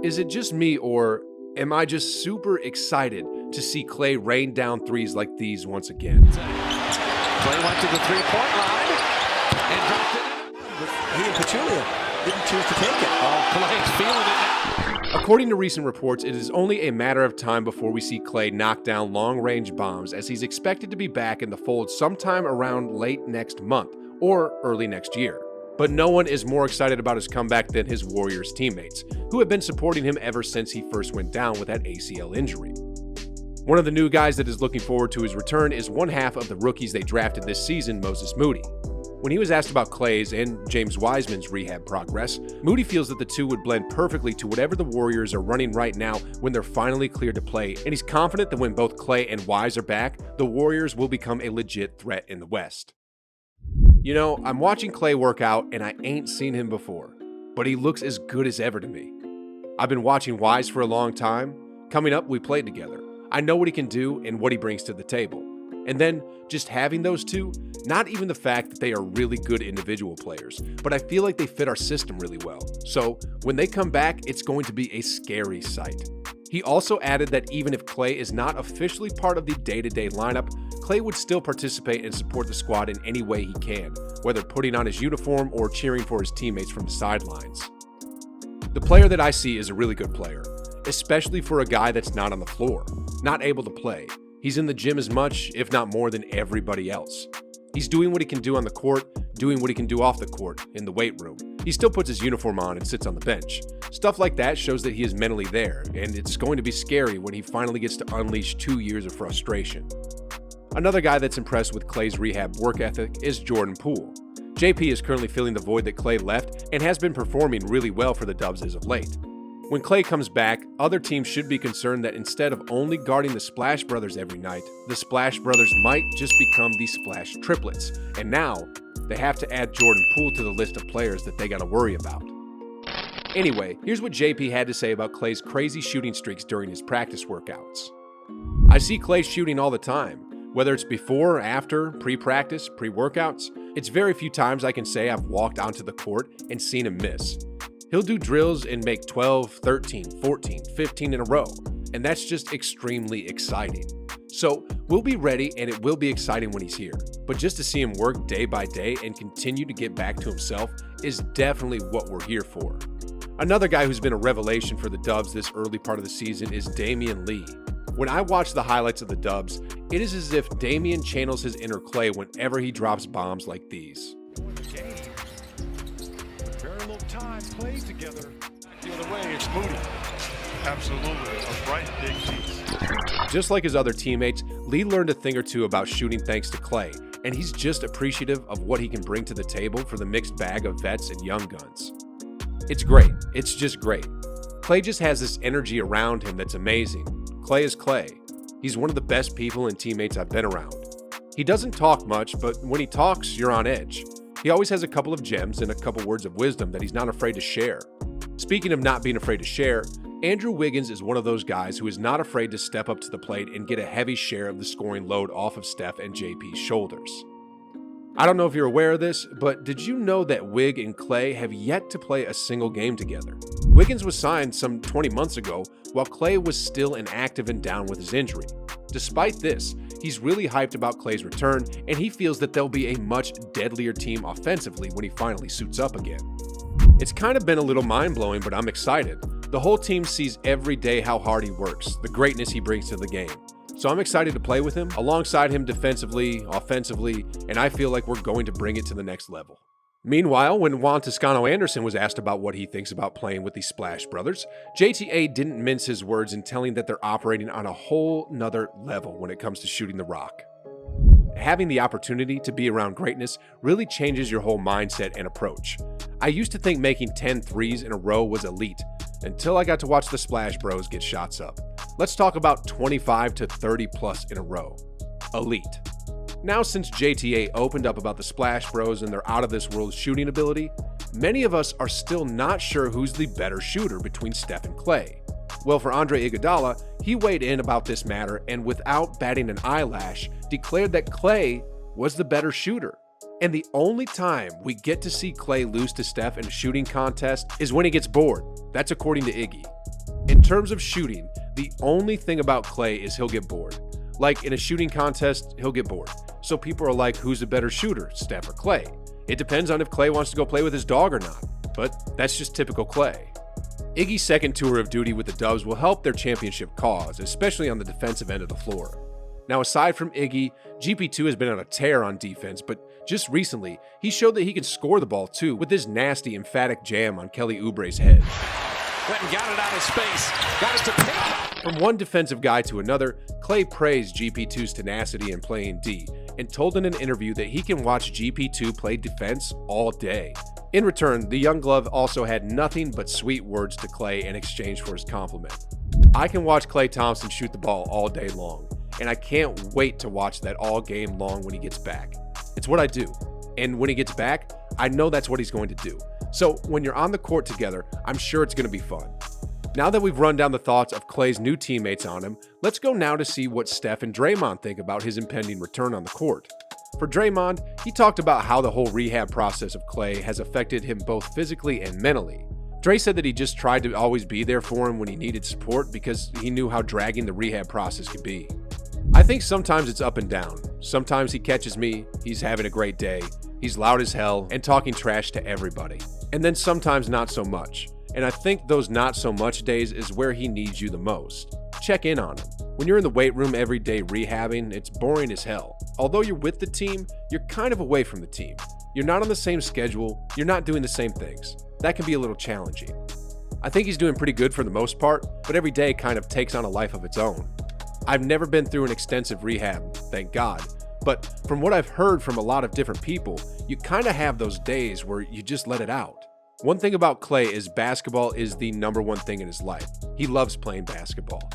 Is it just me, or am I just super excited to see Klay rain down threes like these once again? Klay went to the three-point line and dropped it. He and Pachulia didn't choose to take it. Oh, Klay's feeling it now. According to recent reports, it is only a matter of time before we see Klay knock down long-range bombs, as he's expected to be back in the fold sometime around late next month or early next year. But no one is more excited about his comeback than his Warriors teammates, who have been supporting him ever since he first went down with that ACL injury. One of the new guys that is looking forward to his return is one half of the rookies they drafted this season, Moses Moody. When he was asked about Klay's and James Wiseman's rehab progress, Moody feels that the two would blend perfectly to whatever the Warriors are running right now when they're finally cleared to play, and he's confident that when both Klay and Wise are back, the Warriors will become a legit threat in the West. You know, I'm watching Klay work out and I ain't seen him before, but he looks as good as ever to me. I've been watching Wise for a long time. Coming up, we played together. I know what he can do and what he brings to the table. And then, just having those two, not even the fact that they are really good individual players, but I feel like they fit our system really well. So, when they come back, it's going to be a scary sight. He also added that even if Klay is not officially part of the day-to-day lineup, Klay would still participate and support the squad in any way he can, whether putting on his uniform or cheering for his teammates from the sidelines. The player that I see is a really good player, especially for a guy that's not on the floor, not able to play. He's in the gym as much, if not more, than everybody else. He's doing what he can do on the court, doing what he can do off the court, in the weight room. He still puts his uniform on and sits on the bench. Stuff like that shows that he is mentally there, and it's going to be scary when he finally gets to unleash 2 years of frustration. Another guy that's impressed with Klay's rehab work ethic is Jordan Poole. JP is currently filling the void that Klay left and has been performing really well for the Dubs as of late. When Klay comes back, other teams should be concerned that instead of only guarding the Splash Brothers every night, the Splash Brothers might just become the Splash Triplets, and now they have to add Jordan Poole to the list of players that they gotta worry about. Anyway, here's what JP had to say about Klay's crazy shooting streaks during his practice workouts. I see Klay shooting all the time, whether it's before, after, pre-practice, pre-workouts. It's very few times I can say I've walked onto the court and seen him miss. He'll do drills and make 12, 13, 14, 15 in a row, and that's just extremely exciting. So we'll be ready and it will be exciting when he's here, but just to see him work day by day and continue to get back to himself is definitely what we're here for. Another guy who's been a revelation for the Dubs this early part of the season is Damien Lee. When I watch the highlights of the Dubs, it is as if Damien channels his inner Klay whenever he drops bombs like these. Very little time played together. The other way, it's Moody. Absolutely, a bright big piece. Just like his other teammates, Lee learned a thing or two about shooting thanks to Klay, and he's just appreciative of what he can bring to the table for the mixed bag of vets and young guns. It's great. It's just great. Klay just has this energy around him that's amazing. Klay is Klay. He's one of the best people and teammates I've been around. He doesn't talk much, but when he talks, you're on edge. He always has a couple of gems and a couple words of wisdom that he's not afraid to share. Speaking of not being afraid to share, Andrew Wiggins is one of those guys who is not afraid to step up to the plate and get a heavy share of the scoring load off of Steph and JP's shoulders. I don't know if you're aware of this, but did you know that Wig and Klay have yet to play a single game together? Wiggins was signed some 20 months ago, while Klay was still inactive and down with his injury. Despite this, he's really hyped about Klay's return, and he feels that they'll be a much deadlier team offensively when he finally suits up again. It's kind of been a little mind-blowing, but I'm excited. The whole team sees every day how hard he works, the greatness he brings to the game. So I'm excited to play with him, alongside him defensively, offensively, and I feel like we're going to bring it to the next level. Meanwhile, when Juan Toscano-Anderson was asked about what he thinks about playing with the Splash Brothers, JTA didn't mince his words in telling that they're operating on a whole nother level when it comes to shooting the rock. Having the opportunity to be around greatness really changes your whole mindset and approach. I used to think making 10 threes in a row was elite, until I got to watch the Splash Bros get shots up. Let's talk about 25 to 30 plus in a row. Elite. Now, since JTA opened up about the Splash Bros and their out-of-this-world shooting ability, many of us are still not sure who's the better shooter between Steph and Klay. Well, for Andre Iguodala, he weighed in about this matter and without batting an eyelash, declared that Klay was the better shooter. And the only time we get to see Klay lose to Steph in a shooting contest is when he gets bored. That's according to Iggy. In terms of shooting, the only thing about Klay is he'll get bored. Like in a shooting contest, he'll get bored. So people are like, who's a better shooter, Steph or Klay? It depends on if Klay wants to go play with his dog or not. But that's just typical Klay. Iggy's second tour of duty with the Dubs will help their championship cause, especially on the defensive end of the floor. Now, aside from Iggy, GP2 has been on a tear on defense, but just recently, he showed that he can score the ball too with his nasty, emphatic jam on Kelly Oubre's head. Went and got it out of space. Got it to pick. From one defensive guy to another, Klay praised GP2's tenacity in playing D and told in an interview that he can watch GP2 play defense all day. In return, the young glove also had nothing but sweet words to Klay in exchange for his compliment. I can watch Klay Thompson shoot the ball all day long, and I can't wait to watch that all game long when he gets back. It's what I do, and when he gets back, I know that's what he's going to do. So when you're on the court together, I'm sure it's going to be fun. Now that we've run down the thoughts of Klay's new teammates on him, let's go now to see what Steph and Draymond think about his impending return on the court. For Draymond, he talked about how the whole rehab process of Klay has affected him both physically and mentally. Dre said that he just tried to always be there for him when he needed support because he knew how dragging the rehab process could be. I think sometimes it's up and down. Sometimes he catches me, he's having a great day, he's loud as hell and talking trash to everybody. And then sometimes not so much. And I think those not so much days is where he needs you the most. Check in on him. When you're in the weight room every day rehabbing, it's boring as hell. Although you're with the team, you're kind of away from the team. You're not on the same schedule, you're not doing the same things. That can be a little challenging. I think he's doing pretty good for the most part, but every day kind of takes on a life of its own. I've never been through an extensive rehab, thank God, but from what I've heard from a lot of different people, you kind of have those days where you just let it out. One thing about Klay is basketball is the number one thing in his life. He loves playing basketball.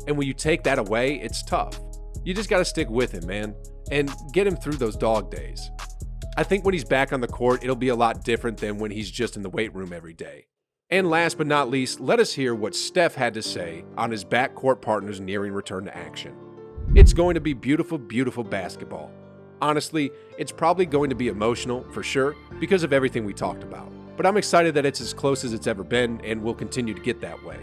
And when you take that away, it's tough. You just gotta stick with him, man, and get him through those dog days. I think when he's back on the court, it'll be a lot different than when he's just in the weight room every day. And last but not least, let us hear what Steph had to say on his backcourt partner's nearing return to action. It's going to be beautiful, beautiful basketball. Honestly, it's probably going to be emotional, for sure, because of everything we talked about. But I'm excited that it's as close as it's ever been and will continue to get that way.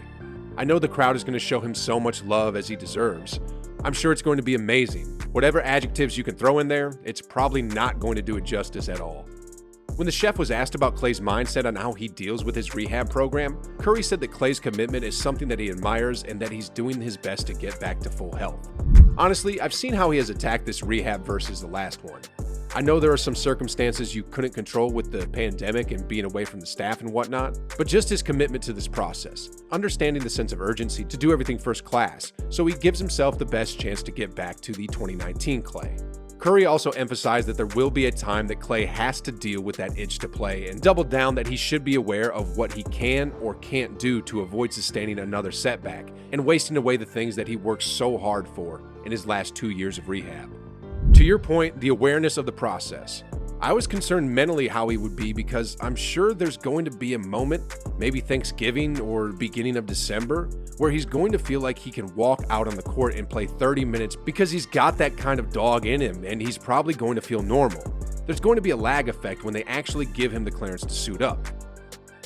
I know the crowd is going to show him so much love as he deserves. I'm sure it's going to be amazing. Whatever adjectives you can throw in there, it's probably not going to do it justice at all. When the chef was asked about Klay's mindset on how he deals with his rehab program, Curry said that Klay's commitment is something that he admires and that he's doing his best to get back to full health. Honestly, I've seen how he has attacked this rehab versus the last one. I know there are some circumstances you couldn't control with the pandemic and being away from the staff and whatnot, but just his commitment to this process, understanding the sense of urgency to do everything first class, so he gives himself the best chance to get back to the 2019 Klay. Curry also emphasized that there will be a time that Klay has to deal with that itch to play and doubled down that he should be aware of what he can or can't do to avoid sustaining another setback and wasting away the things that he worked so hard for in his last 2 years of rehab. To your point, the awareness of the process. I was concerned mentally how he would be because I'm sure there's going to be a moment, maybe Thanksgiving or beginning of December, where he's going to feel like he can walk out on the court and play 30 minutes because he's got that kind of dog in him and he's probably going to feel normal. There's going to be a lag effect when they actually give him the clearance to suit up.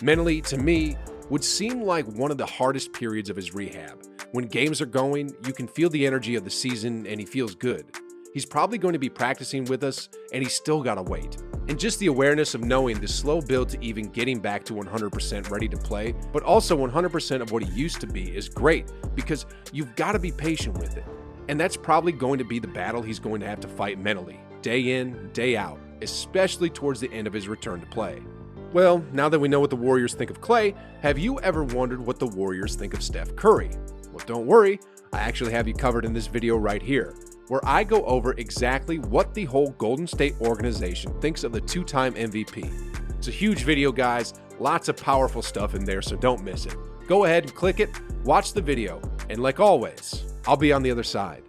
Mentally, to me, would seem like one of the hardest periods of his rehab. When games are going, you can feel the energy of the season and he feels good. He's probably going to be practicing with us, and he's still got to wait. And just the awareness of knowing the slow build to even getting back to 100% ready to play, but also 100% of what he used to be is great because you've got to be patient with it. And that's probably going to be the battle he's going to have to fight mentally, day in, day out, especially towards the end of his return to play. Well, now that we know what the Warriors think of Klay, have you ever wondered what the Warriors think of Steph Curry? Well, don't worry, I actually have you covered in this video right here, where I go over exactly what the whole Golden State organization thinks of the two-time MVP. It's a huge video, guys. Lots of powerful stuff in there, so don't miss it. Go ahead and click it, watch the video, and like always, I'll be on the other side.